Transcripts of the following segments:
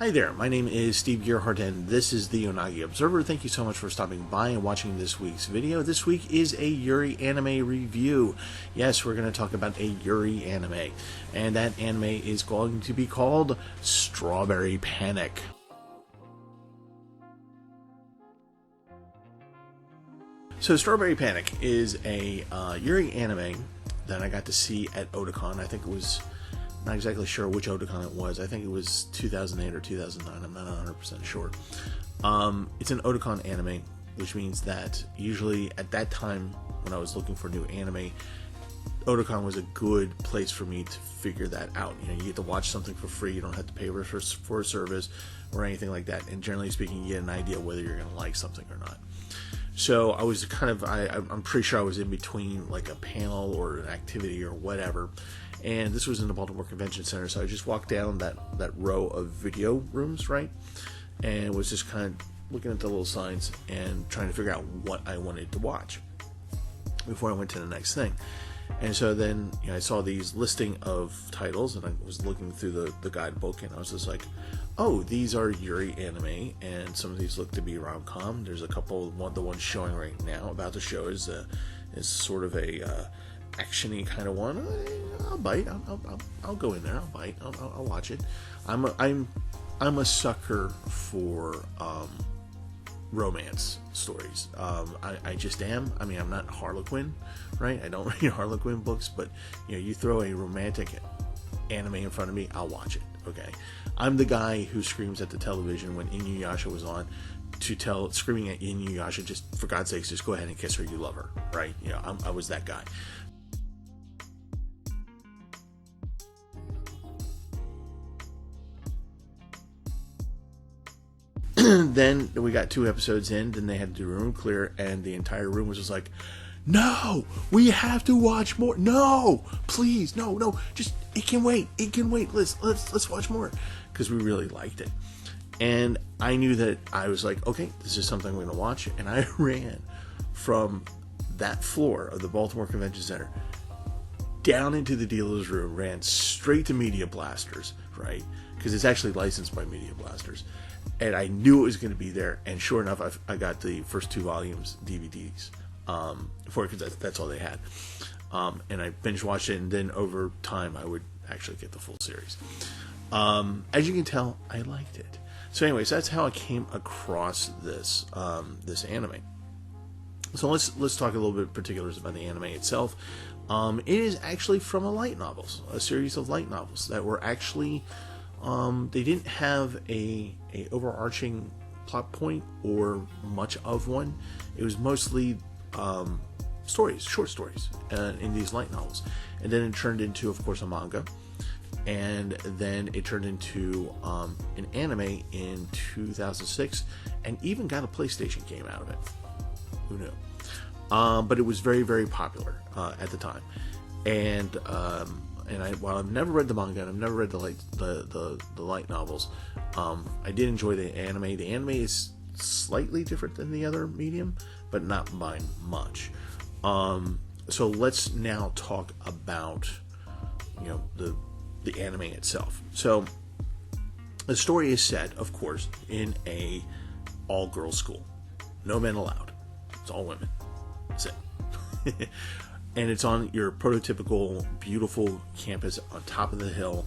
Hi there, my name is Steve Gearhart and this is the Unagi Observer. Thank you so much for stopping by and watching this week's video. This week is a Yuri anime review. Yes, we're going to talk about a Yuri anime, and that anime is going to be called Strawberry Panic. So Strawberry Panic is a Yuri anime that I got to see at Otaku. I think it was... not exactly sure which Otaku it was. I think it was 2008 or 2009. I'm not 100% sure. It's an Otaku anime, which means that usually at that time when I was looking for new anime, Otaku was a good place for me to figure that out. You know, you get to watch something for free. You don't have to pay for a service or anything like that. And generally speaking, you get an idea whether you're going to like something or not. So I was I'm pretty sure I was in between like a panel or an activity or whatever. And this was in the Baltimore Convention Center, so I just walked down that row of video rooms, right? And was just kind of looking at the little signs and trying to figure out what I wanted to watch before I went to the next thing. And so then, you know, I saw these listing of titles, and I was looking through the guidebook, and I was just like, oh, these are Yuri anime, and some of these look to be rom-com. There's a couple, the one showing right now, about to show is sort of a action-y kind of one. I'll bite. I'll go in there. I'll bite. I'll watch it. I'm a sucker for romance stories. I just am. I mean, I'm not Harlequin, right? I don't read Harlequin books, but you know, you throw a romantic anime in front of me, I'll watch it. Okay, I'm the guy who screams at the television when Inuyasha was on, screaming at Inuyasha, just for God's sakes, just go ahead and kiss her, you love her, right? You know, I was that guy. Then we got 2 episodes in, then they had to do room clear, and the entire room was just like, no, we have to watch more. No, please, no, just, it can wait. Let's watch more, because we really liked it. And I knew that I was like, okay, this is something I'm going to watch, and I ran from that floor of the Baltimore Convention Center down into the dealer's room, ran straight to Media Blasters, right? Because it's actually licensed by Media Blasters. And I knew it was going to be there, and sure enough, I got the first 2 volumes DVDs for it, because that's all they had. And I binge watched it, and then over time, I would actually get the full series. As you can tell, I liked it. So, anyways, that's how I came across this anime. So let's talk a little bit particulars about the anime itself. It is actually from a series of light novels that were actually. They didn't have a overarching plot point or much of one. It was mostly short stories in these light novels. And then it turned into, of course, a manga. And then it turned into an anime in 2006, and even got a PlayStation game out of it. Who knew? But it was very, very popular at the time. And while I've never read the manga and I've never read the light novels, I did enjoy the anime. The anime is slightly different than the other medium, but not by much. So let's now talk about, you know, the anime itself. So the story is set, of course, in a all-girls school. No men allowed. It's all women. That's it. And it's on your prototypical, beautiful campus on top of the hill.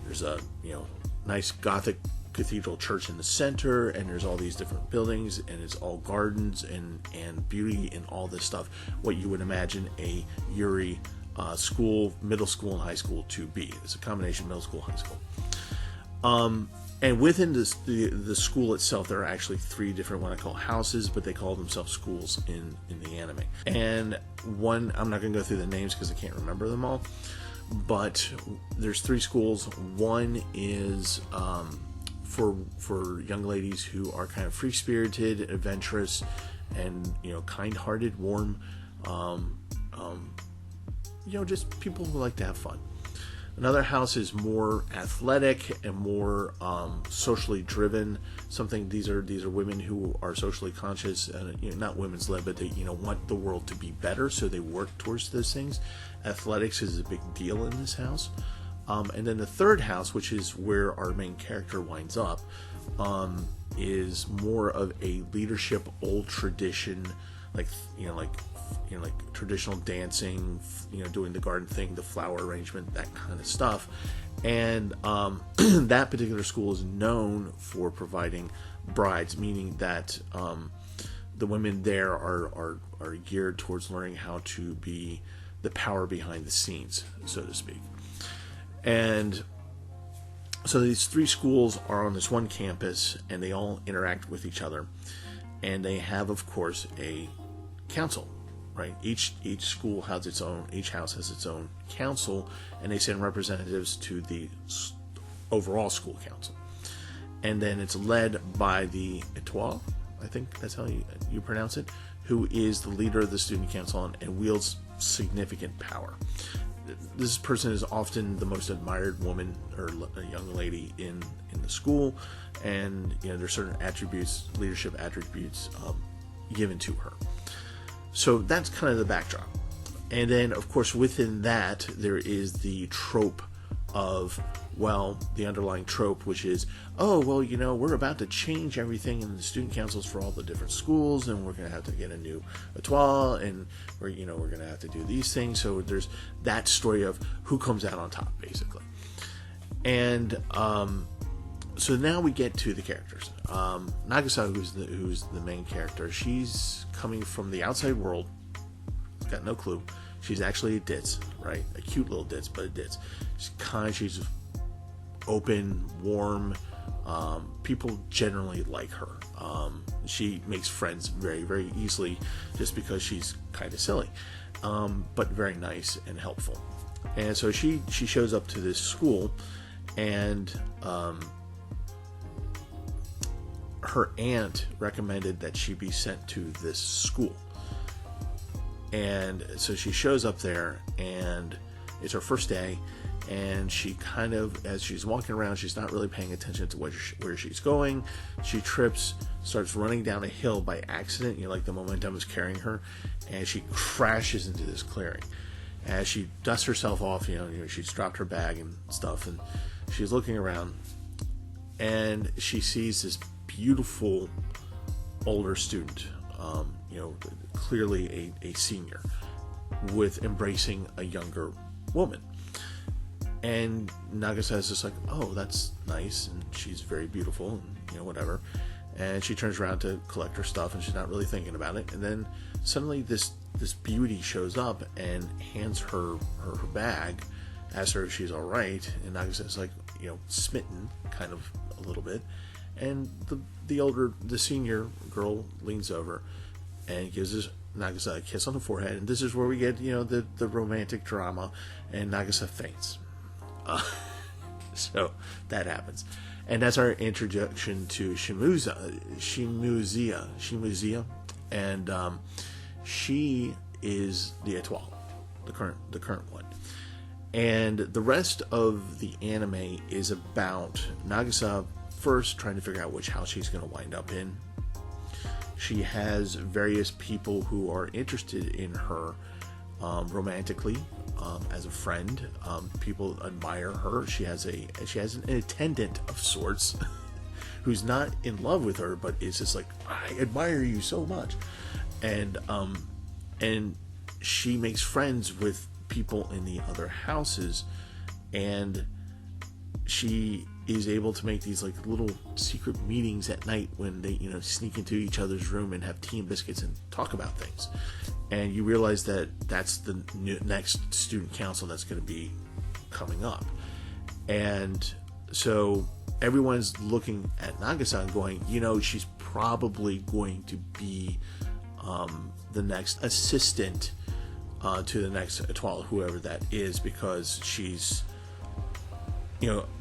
There's a, you know, nice Gothic cathedral church in the center, and there's all these different buildings, and it's all gardens and beauty and all this stuff. What you would imagine a Yuri school, middle school, and high school to be. It's a combination middle school, high school. And within the school itself, there are actually 3 different, what I call houses, but they call themselves schools in the anime. And one, I'm not going to go through the names because I can't remember them all, but there's 3 schools. One is for young ladies who are kind of free-spirited, adventurous, and, you know, kind-hearted, warm, you know, just people who like to have fun. Another house is more athletic and more socially driven. These are women who are socially conscious, and you know, not women's led, but they, you know, want the world to be better, so they work towards those things. Athletics is a big deal in this house. And then the third house, which is where our main character winds up, is more of a leadership, old tradition, like traditional dancing, doing the garden thing, the flower arrangement, that kind of stuff. And that particular school is known for providing brides, meaning that the women there are geared towards learning how to be the power behind the scenes, so to speak. And so these three schools are on this one campus, and they all interact with each other. And they have, of course, a council, right? Each school has its own, each house has its own council, and they send representatives to the overall school council. And then it's led by the étoile, I think that's how you pronounce it, who is the leader of the student council and wields significant power. This person is often the most admired woman or a young lady in the school, and there's certain attributes, leadership attributes, given to her. So that's kind of the backdrop. And then, of course, within that, there is the trope of, the underlying trope, which is, we're about to change everything in the student councils for all the different schools, and we're going to have to get a new étoile, and we're going to have to do these things. So there's that story of who comes out on top, basically. And so now we get to the characters. Nagisa, who's the main character, she's coming from the outside world, got no clue. She's actually a ditz, right? A cute little ditz, but a ditz. She's open, warm. People generally like her. She makes friends very, very easily just because she's kind of silly, but very nice and helpful. And so she shows up to this school, and her aunt recommended that she be sent to this school. And so she shows up there, and it's her first day, and she kind of, as she's walking around, she's not really paying attention to where she's going. She trips, starts running down a hill by accident, like the momentum is carrying her, and she crashes into this clearing. As she dusts herself off, she's dropped her bag and stuff, and she's looking around, and she sees this beautiful older student, clearly a senior, with embracing a younger woman. And Nagisa is just like, oh, that's nice, and she's very beautiful, and whatever. And she turns around to collect her stuff, and she's not really thinking about it. And then suddenly this beauty shows up and hands her bag, asks her if she's all right. And Nagisa is like, smitten, kind of a little bit. And the senior girl leans over and gives Nagisa a kiss on the forehead, and this is where we get the romantic drama, and Nagisa faints. So that happens, and that's our introduction to Shimuzia, and she is the étoile, the current one, and the rest of the anime is about Nagisa first trying to figure out which house she's going to wind up in. She has various people who are interested in her romantically, as a friend. People admire her. She has an attendant of sorts who's not in love with her, but is just like, I admire you so much, and she makes friends with people in the other houses, and she is able to make these like little secret meetings at night when they sneak into each other's room and have tea and biscuits and talk about things. And you realize that that's the next student council that's going to be coming up. And so everyone's looking at Nagisa and going, she's probably going to be the next assistant to the next étoile, whoever that is, because she's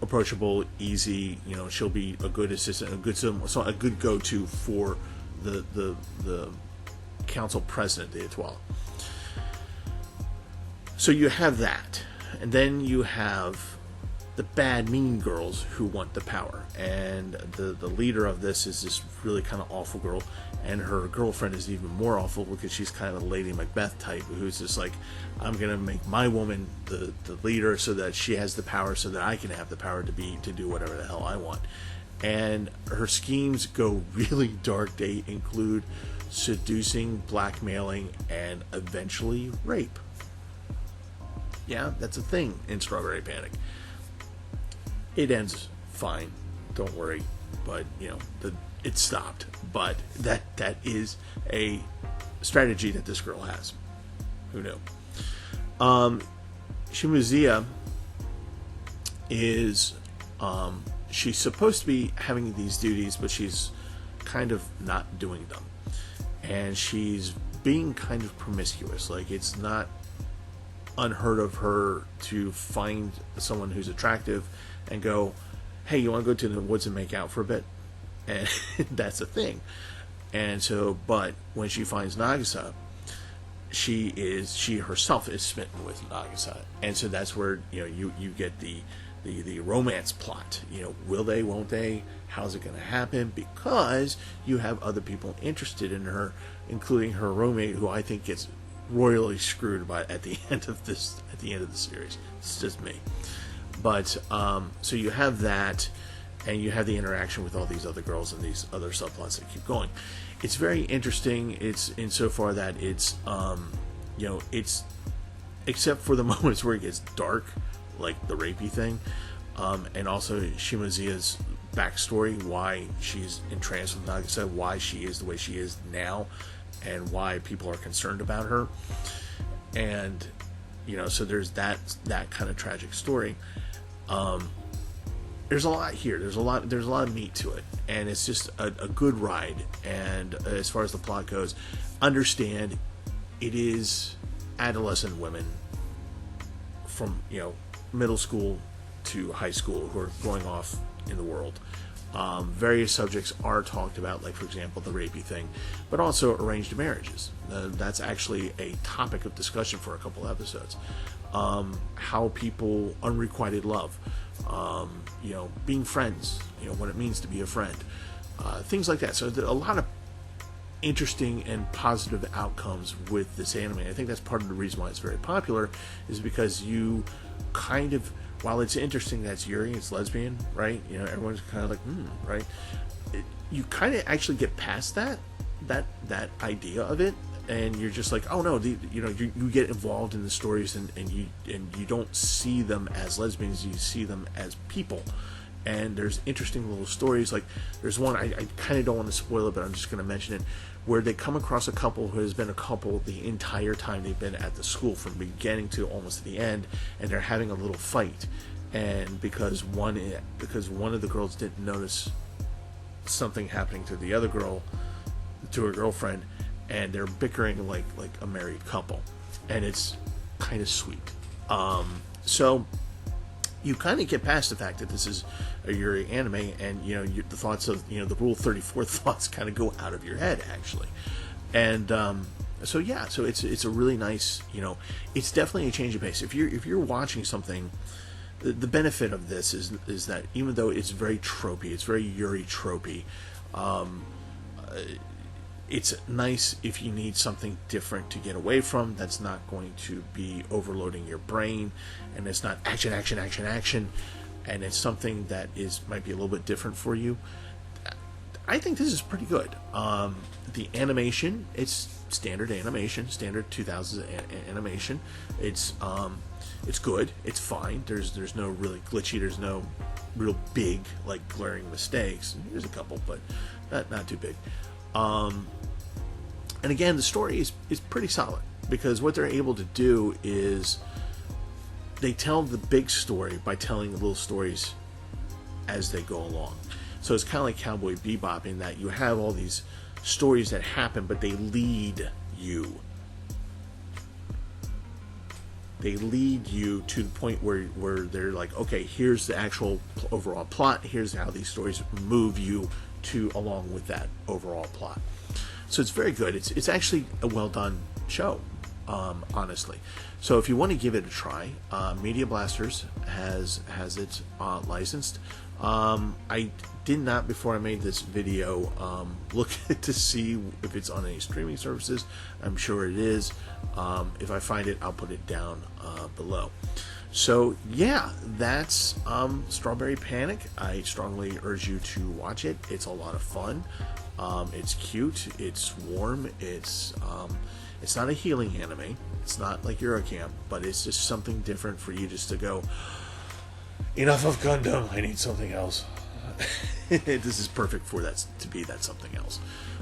approachable, easy. She'll be a good assistant, a good go-to for the council president, the étoile. So you have that, and then you have the bad mean girls who want the power, and the leader of this is this really kind of awful girl, and her girlfriend is even more awful because she's kind of a Lady Macbeth type who's just like, I'm gonna make my woman the leader so that she has the power so that I can have the power to do whatever the hell I want. And her schemes go really dark. They include seducing, blackmailing, and eventually rape. Yeah, that's a thing in Strawberry Panic. It ends fine, don't worry, but it stopped. But that is a strategy that this girl has. Who knew? Shimuziya is she's supposed to be having these duties, but she's kind of not doing them, and she's being kind of promiscuous. Like, it's not unheard of her to find someone who's attractive and go, hey, you want to go to the woods and make out for a bit? And that's a thing. And so, but when she finds Nagisa, she herself is smitten with Nagisa, and so that's where you get the romance plot. Will they, won't they? How's it going to happen? Because you have other people interested in her, including her roommate, who I think gets royally screwed at the end of the series. It's just me. But so you have that, and you have the interaction with all these other girls and these other subplots that keep going. It's very interesting. It's insofar that it's it's, except for the moments where it gets dark, like the rapey thing, and also Shimuziya's backstory, why she's entranced with Nagisa, why she is the way she is now, and why people are concerned about her. And so there's that kind of tragic story. There's a lot here. There's a lot of meat to it, and it's just a good ride. And as far as the plot goes, understand it is adolescent women from middle school to high school who are going off in the world. Various subjects are talked about, like, for example, the rapey thing, but also arranged marriages. That's actually a topic of discussion for a couple episodes. How people, unrequited love, being friends, what it means to be a friend, things like that. So there are a lot of interesting and positive outcomes with this anime. I think that's part of the reason why it's very popular, is because you kind of, while it's interesting that it's Yuri, it's lesbian, right? Everyone's kind of like, right? You kind of actually get past that idea of it, and you're just like, oh no, you get involved in the stories, and you don't see them as lesbians, you see them as people. And there's interesting little stories. Like, there's one, I kind of don't want to spoil it, but I'm just going to mention it, where they come across a couple who has been a couple the entire time they've been at the school, from beginning to almost the end, and they're having a little fight. And because one of the girls didn't notice something happening to the other girl, to her girlfriend, and they're bickering like a married couple, and it's kind of sweet. So you kind of get past the fact that this is a Yuri anime, and the thoughts of the Rule 34 thoughts kind of go out of your head, actually. And so it's a really nice, it's definitely a change of pace. If you're watching something, the benefit of this is that even though it's very tropey, it's very Yuri tropey, it's nice if you need something different to get away from, that's not going to be overloading your brain, and it's not action, and it's something that might be a little bit different for you. I think this is pretty good. The animation, it's standard animation, standard 2000s animation. It's good. It's fine. There's no really glitchy. There's no real big, like, glaring mistakes. There's a couple, but not too big. And again, the story is pretty solid, because what they're able to do is they tell the big story by telling little stories as they go along. So it's kind of like Cowboy Bebop, in that you have all these stories that happen, but they lead you. They lead you to the point where they're like, okay, here's the actual overall plot. Here's how these stories move you along with that overall plot. So it's very good. It's actually a well done show. honestly. So if you want to give it a try, Media Blasters has it licensed. I did not, before I made this video, look to see if it's on any streaming services. I'm sure it is. If I find it, I'll put it down below. So yeah, that's Strawberry Panic. I strongly urge you to watch it. It's a lot of fun. It's cute. It's warm. It's not a healing anime. It's not like Eurocamp, but it's just something different for you just to go, enough of Gundam, I need something else. This is perfect for that, to be that something else.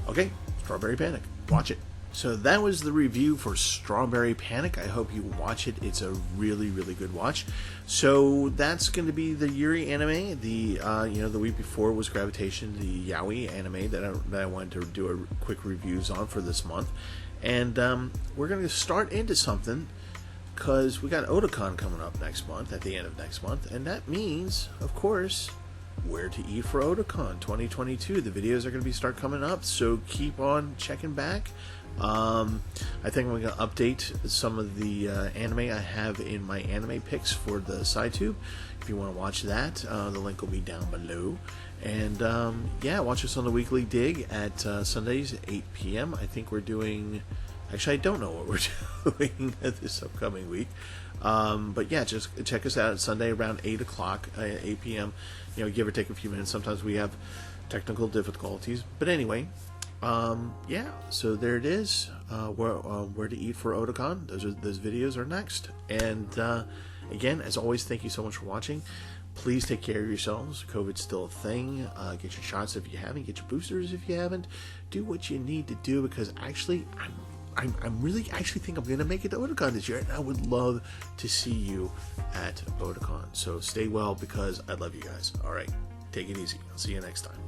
Okay, Strawberry Panic. Watch it. So that was the review for Strawberry Panic. I hope you watch it. It's a really, really good watch. So that's going to be the Yuri anime. The week before was Gravitation, the Yaoi anime that I wanted to do a quick reviews on for this month. And we're going to start into something, because we got Otakon coming up next month, at the end of next month, and that means, of course, where to eat for Otakon 2022. The videos are going to start coming up, so keep on checking back. I think I'm going to update some of the anime I have in my anime picks for the SciTube. If you want to watch that, the link will be down below. And yeah, watch us on the Weekly Dig at Sundays at 8 p.m. I think we're doing... Actually, I don't know what we're doing this upcoming week. But yeah, just check us out Sunday around 8 o'clock, 8 p.m. Give or take a few minutes. Sometimes we have technical difficulties. But anyway, yeah, so there it is. Where to eat for Otakon. Those videos are next. And again, as always, thank you so much for watching. Please take care of yourselves. COVID's still a thing. Get your shots if you haven't. Get your boosters if you haven't. Do what you need to do, because actually, I'm really actually think I'm going to make it to Otakon this year, and I would love to see you at Otakon. So stay well, because I love you guys. All right, take it easy. I'll see you next time.